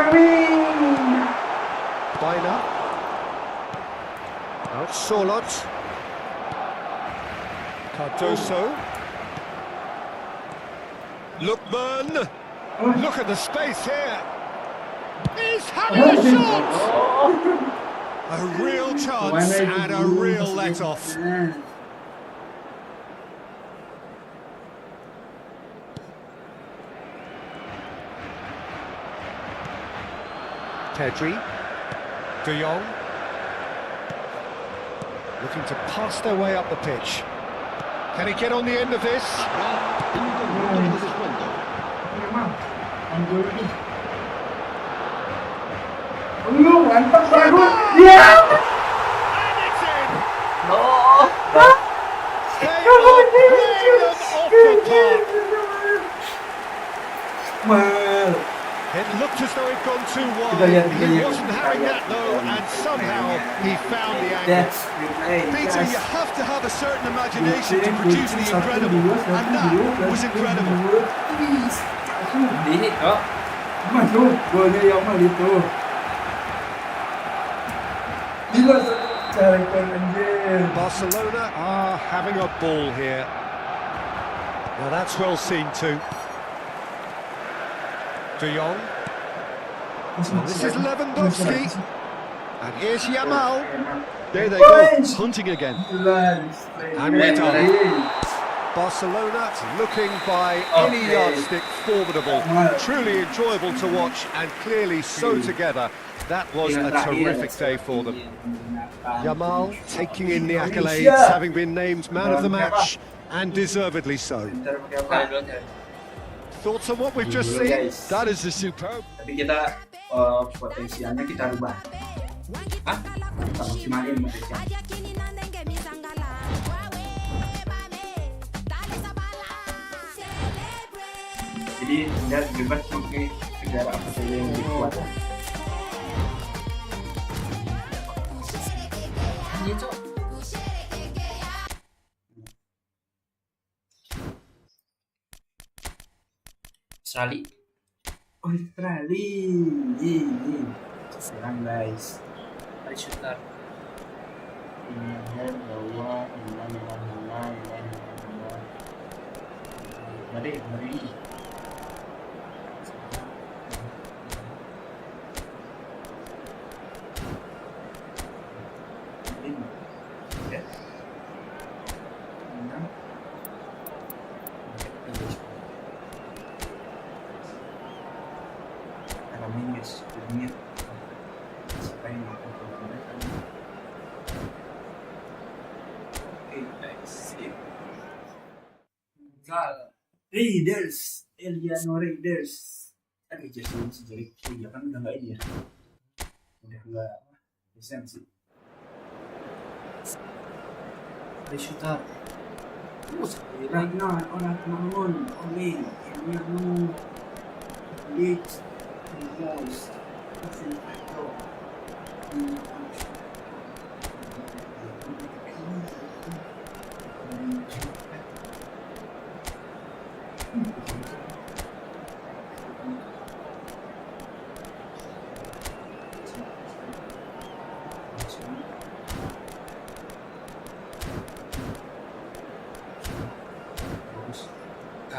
[SPEAKER 4] Bina. Now it's Solot. Cardoso. Lookman. Look at the space here. He's having a shot! A real chance and a real let-off. Pedri, De Jong, looking to pass their way up the pitch. Can he get on the end of this?
[SPEAKER 3] Mantap
[SPEAKER 4] And
[SPEAKER 3] baru.
[SPEAKER 4] it's in! They are playing them off the park. It looked as though it'd gone too wide. He wasn't having that though, and somehow he found the angle.
[SPEAKER 5] Peter, you have to have a certain imagination to produce the incredible, and that was incredible.
[SPEAKER 3] Masuk golnya yang mal itu. Gila carikan anjir.
[SPEAKER 4] Barcelona are having a ball here. Now that's well seen too. De Jong. And this is Lewandowski. And here's Yamal.
[SPEAKER 5] There they go, hunting again.
[SPEAKER 4] And we're done. Barcelona looking by any yardstick formidable. Truly enjoyable to watch and clearly so together. That was a terrific day for them. Yamal taking in the accolades, having been named man of the match, and deservedly so. Thoughts on what we've just seen?
[SPEAKER 5] That is a superb.
[SPEAKER 3] Tapi kita potensialnya kita rubah. Kita maksimalin potensialnya. Jadi tinggal bebas pakai segala apa saja yang dibuat.
[SPEAKER 2] Australia.
[SPEAKER 3] Serang guys.
[SPEAKER 2] Mari shooter.
[SPEAKER 3] Mari. Raiders, Eliano Raiders. Aduh, jadi sejerik ya kan udah nggak ini ya, udah nggak lisensi.
[SPEAKER 2] Mari shooter.
[SPEAKER 3] Ragnar, orang bangun, Olin, Eliano, Leeds, Boys,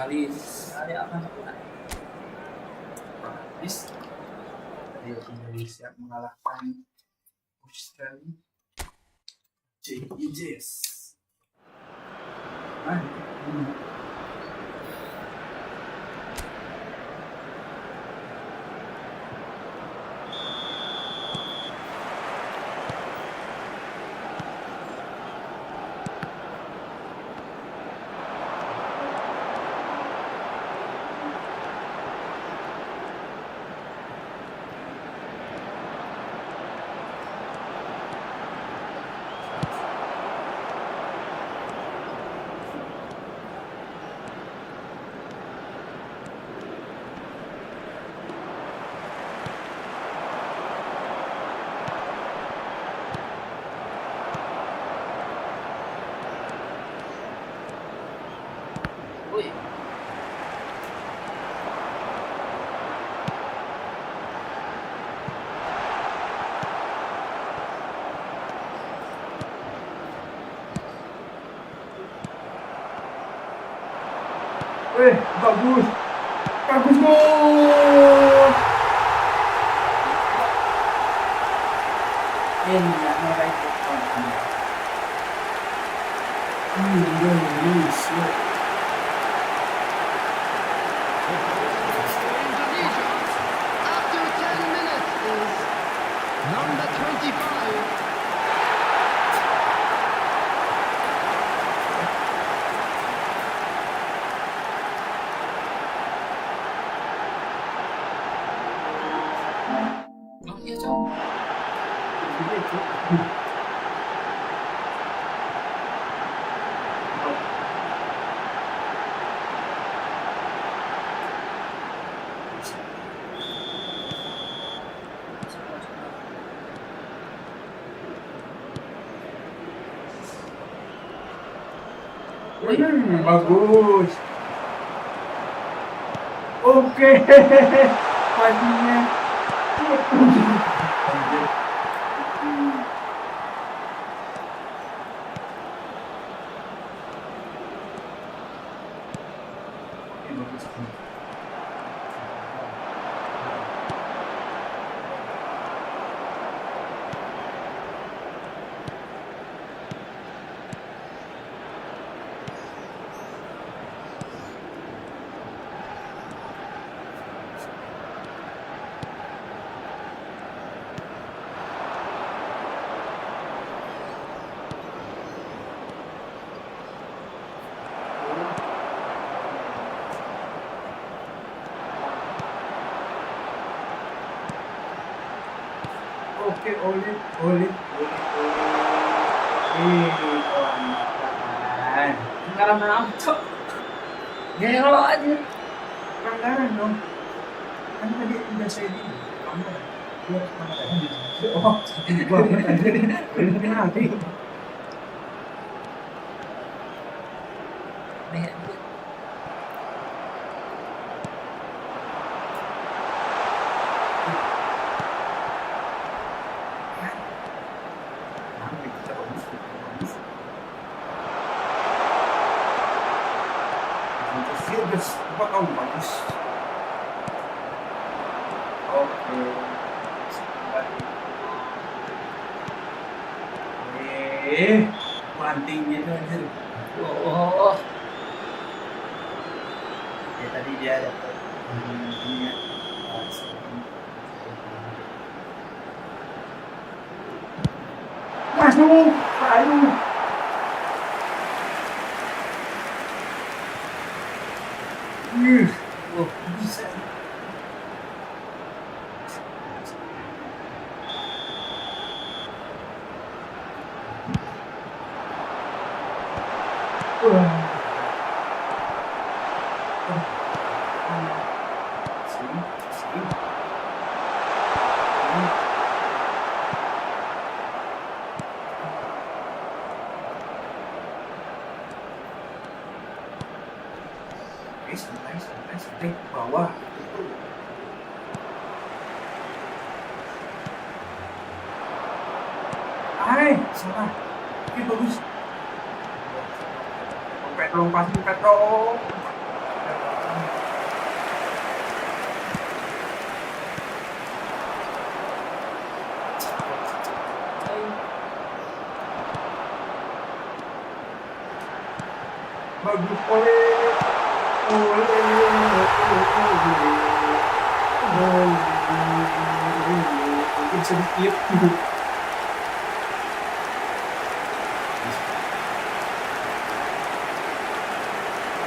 [SPEAKER 2] sekali apa
[SPEAKER 3] Habis Indonesia mengalahkan Australia. JAGO.
[SPEAKER 2] Wih,
[SPEAKER 3] Bagus. Bagus gol. Enggak mulai Indonesia.
[SPEAKER 6] Indonesia, after 10 minutes, is number 25.
[SPEAKER 2] oh iya cowok.
[SPEAKER 3] Bagus. Oke. Pastinya. Oke, oleh. Pelanggaran.
[SPEAKER 2] Pelanggaran apa cok? Gelo aja.
[SPEAKER 3] Pelanggaran dong. Kan tadi udah saya bilang. Pelanggaran. Dia pelanggaran. Oh, sakit banget aja. Ini penalti.
[SPEAKER 2] Nih,
[SPEAKER 3] Bagus. Oke. Bantingnya tuh anjir.
[SPEAKER 2] oh.
[SPEAKER 3] Ya tadi dia dapat ini ya. Masuk, ayo.
[SPEAKER 2] Oh, bisa.
[SPEAKER 3] Santai ke bawah. Salah. Oke, bagus. Petro, pasin Petro. Bagus. Oleh. Mungkin sedikit.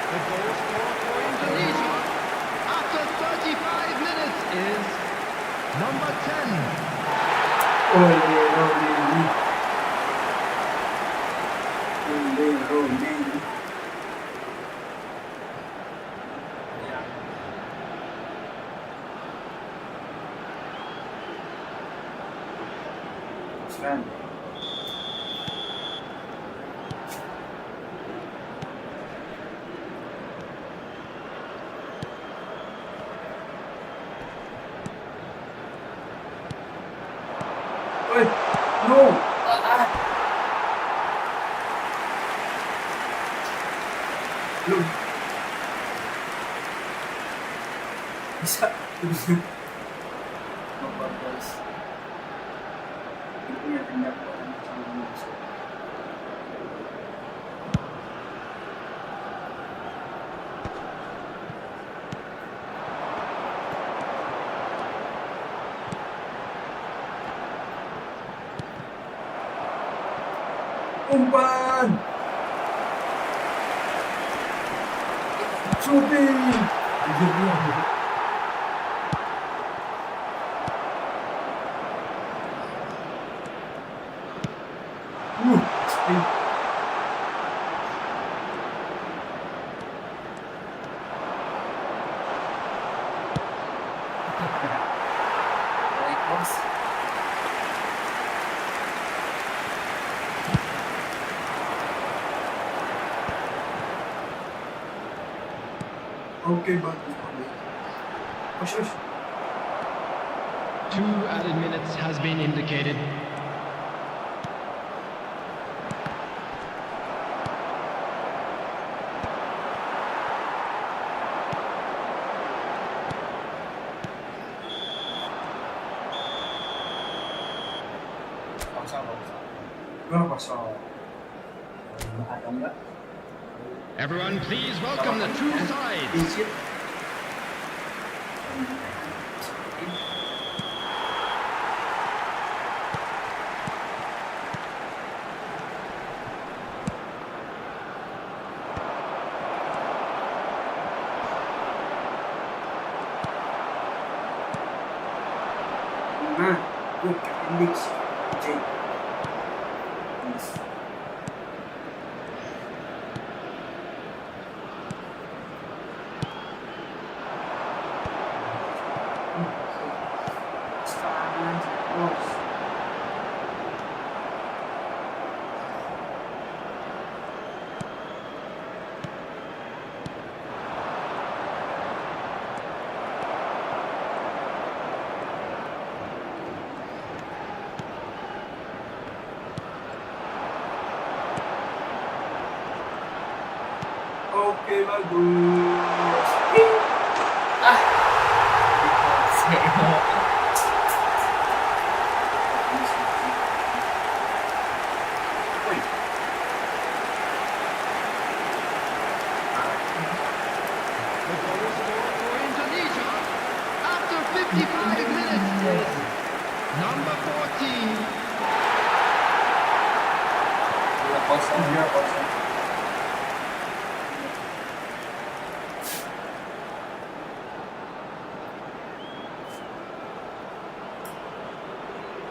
[SPEAKER 6] The goal scored for Indonesia after 35 minutes is number 10.
[SPEAKER 3] Rolling. Sven. No. Belum. Bisa. Nomor guys. Itu yang tindak orang sama masuk. Umpan. Shooting. Okay, bagus. Push.
[SPEAKER 6] 2 added minutes has been indicated.
[SPEAKER 3] Ada enggak?
[SPEAKER 6] Everyone, please welcome the two sides.
[SPEAKER 3] Visit. Nah, good index. J. Yes. Oke, bagus.
[SPEAKER 6] The goal scored for Indonesia after 55 minutes is number 14.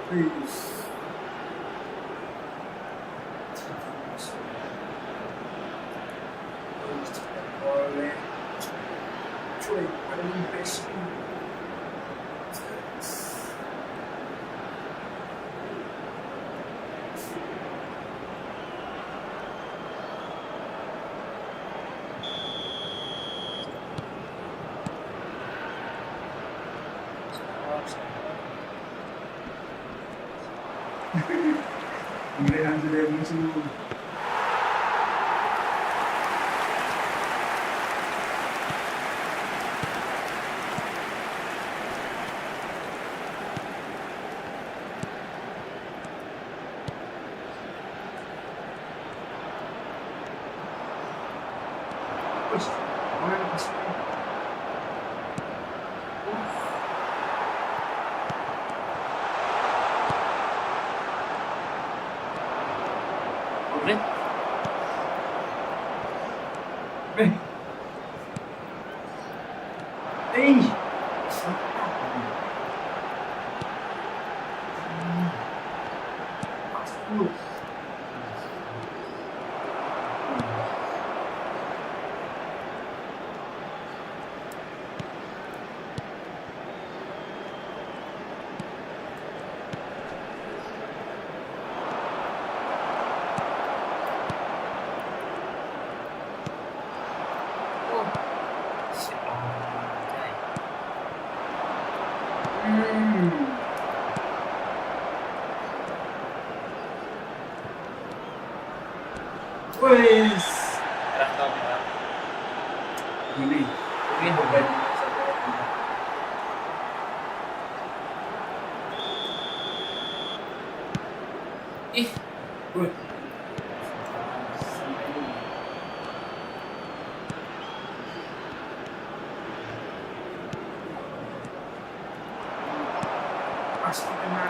[SPEAKER 3] Please. Oleh. Cuy, ada impresi. Pemilihan sudah musuh. Terus, mana pasnya?
[SPEAKER 2] Boleh.
[SPEAKER 3] Wes,
[SPEAKER 2] Merah tau merah.
[SPEAKER 3] ini beban sampai
[SPEAKER 2] Ih,
[SPEAKER 3] Wih. Pasti kena.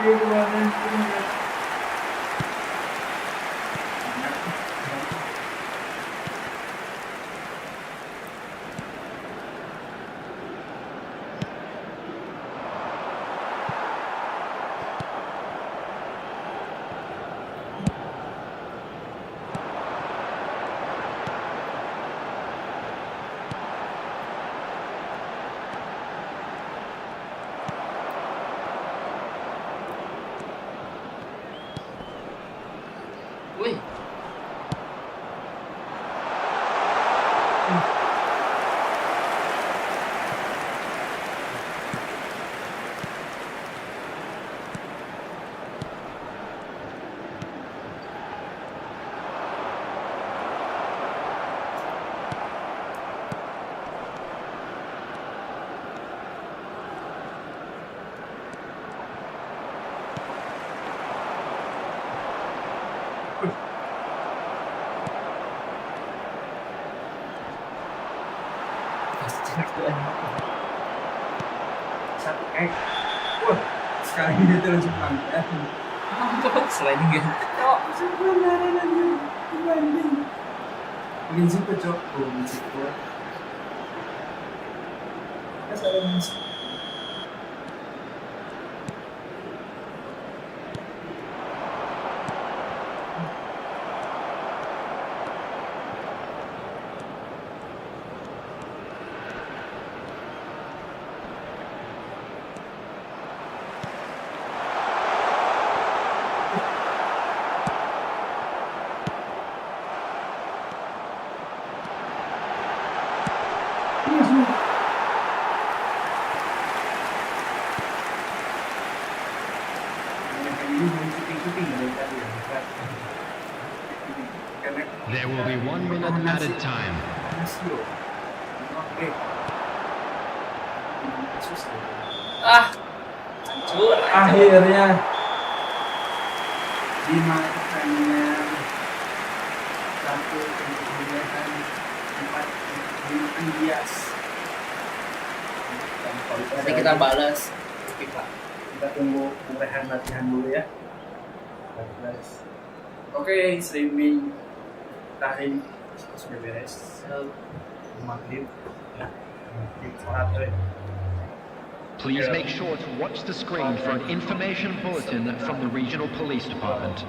[SPEAKER 3] Iya kemarin.
[SPEAKER 2] wih.
[SPEAKER 3] Satu wah sekali dia terus panggil.
[SPEAKER 2] Coba sliding ya.
[SPEAKER 3] Sebenarnya lagi dibanding. Mungkin sih cocok, mungkin sih kuat. Saya
[SPEAKER 6] There will be 1 minute added time.
[SPEAKER 2] Ah, hancur.
[SPEAKER 3] Akhirnya dimakannya satu kemudian 4 bias.
[SPEAKER 2] Nanti kita balas.
[SPEAKER 3] Kita tunggu rehan latihan dulu ya. Oke, streaming tarik sudah beres. Maghrib ya. Maghrib.
[SPEAKER 6] Please make sure to watch the screen for an information bulletin from the regional police department.